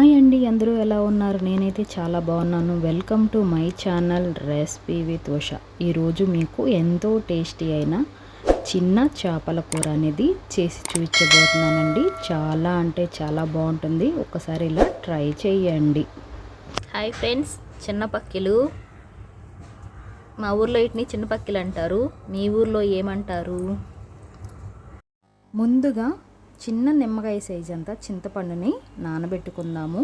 Hi అండి, అందరూ ఎలా ఉన్నారు? నేనైతే చాలా బాగున్నాను. Welcome to my channel recipe with Usha. ఈరోజు మీకు ఎంతో టేస్టీ అయిన చిన్న చేపల కూర అనేది చేసి చూపించబోతున్నానండి. చాలా అంటే చాలా బాగుంటుంది. ఒకసారి ఇలా ట్రై చేయండి. హాయ్ ఫ్రెండ్స్, చిన్న పక్కిలు. మా ఊర్లో వీటిని చిన్న పక్కిలు అంటారు. మీ ఊర్లో ఏమంటారు? ముందుగా చిన్న నిమ్మకాయ సైజ్ అంతా చింతపండుని నానబెట్టుకుందాము.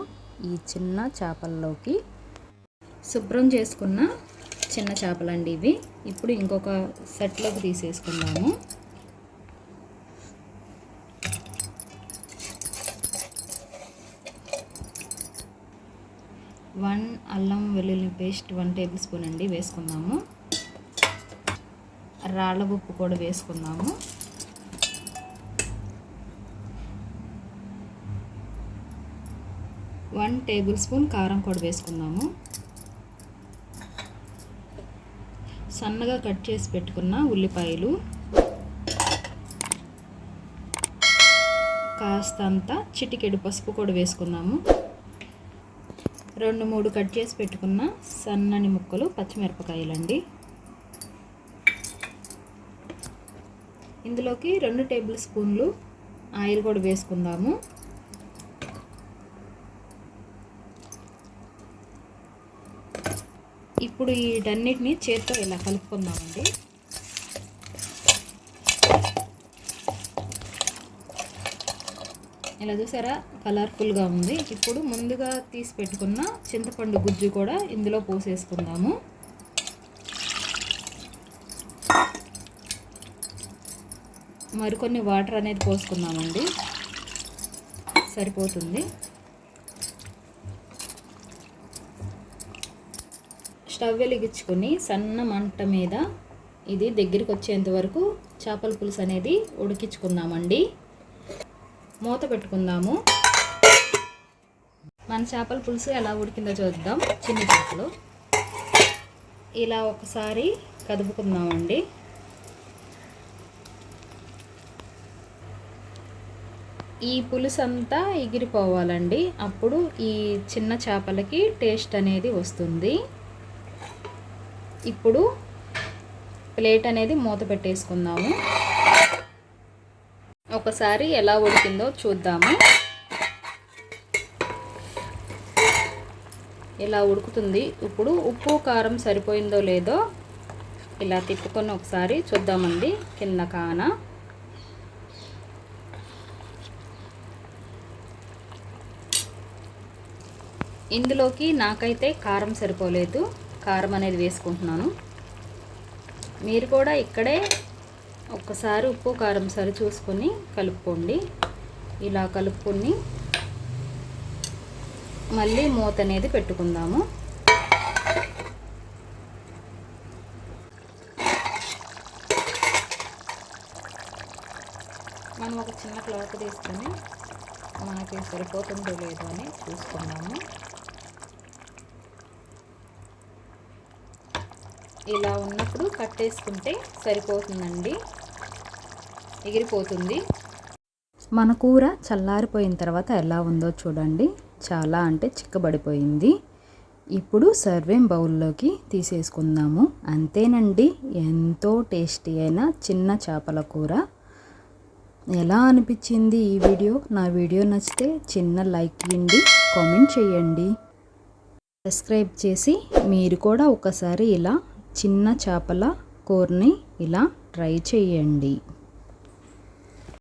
ఈ చిన్న చేపల్లోకి శుభ్రం చేసుకున్న చిన్న చేపలండి ఇవి. ఇప్పుడు ఇంకొక సెట్లోకి తీసేసుకుందాము. వన్ అల్లం వెల్లుల్లి పేస్ట్ 1 టేబుల్ స్పూన్ అండి వేసుకుందాము. రాళ్ళ ఉప్పు కూడా వేసుకుందాము. 1 టేబుల్ స్పూన్ కారం కూడా వేసుకుందాము. సన్నగా కట్ చేసి పెట్టుకున్న ఉల్లిపాయలు, కాస్తంత చిటికెడు పసుపు కూడా వేసుకుందాము. 2-3 కట్ చేసి పెట్టుకున్న సన్నని ముక్కలు పచ్చిమిరపకాయలండి. ఇందులోకి 2 టేబుల్ స్పూన్లు ఆయిల్ కూడా వేసుకుందాము. ఇప్పుడు వీటన్నిటిని చేత్తో ఇలా కలుపుకుందామండి. ఇలా చూసారా, కలర్ఫుల్గా ఉంది. ఇప్పుడు ముందుగా తీసి పెట్టుకున్న చింతపండు గుజ్జు కూడా ఇందులో పోసేసుకుందాము. మరికొన్ని వాటర్ అనేది పోసుకుందామండి, సరిపోతుంది. స్టవ్ వెలిగించుకొని సన్న మంట మీద ఇది దగ్గరికి వచ్చేంత వరకు చేపల పులుసు అనేది ఉడికించుకుందామండి. మూత పెట్టుకుందాము. మన చేపల పులుసు ఎలా ఉడికిందో చూద్దాం. చిన్న చేపలు ఇలా ఒకసారి కదుపుకుందామండి. ఈ పులుసు అంతా ఎగిరిపోవాలండి. అప్పుడు ఈ చిన్న చేపలకి టేస్ట్ అనేది వస్తుంది. ఇప్పుడు ప్లేట్ అనేది మూత పెట్టేసుకుందాము. ఒకసారి ఎలా ఉడికిందో చూద్దాము. ఇలా ఉడుకుతుంది. ఇప్పుడు ఉప్పు కారం సరిపోయిందో లేదో ఇలా తిప్పుకొని ఒకసారి చూద్దామండి. కింద కాన ఇందులోకి నాకైతే కారం సరిపోలేదు. కారం అనేది వేసుకుంటున్నాను. మీరు కూడా ఇక్కడే ఒక్కసారి ఉప్పు కారం సరి చూసుకొని కలుపుకోండి. ఇలా కలుపుకొని మళ్ళీ మూత అనేది పెట్టుకుందాము. మనం ఒక చిన్న క్లాత్ తీసుకొని మనకి సరిపోతుందో లేదో అని చూసుకుందాము. ఇలా ఉన్నప్పుడు కట్టేసుకుంటే సరిపోతుందండి, ఎగిరిపోతుంది. మన కూర చల్లారిపోయిన తర్వాత ఎలా ఉందో చూడండి. చాలా అంటే చిక్కబడిపోయింది. ఇప్పుడు సర్వింగ్ బౌల్లోకి తీసేసుకుందాము. అంతేనండి, ఎంతో టేస్టీ అయిన చిన్న చేపల కూర. ఎలా అనిపించింది ఈ వీడియో? నా వీడియో నచ్చితే చిన్న లైక్ ఇవ్వండి, కామెంట్ చేయండి, సబ్స్క్రైబ్ చేసి మీరు కూడా ఒకసారి ఇలా చిన్న చేపల కూరని ఇలా ట్రై చేయండి.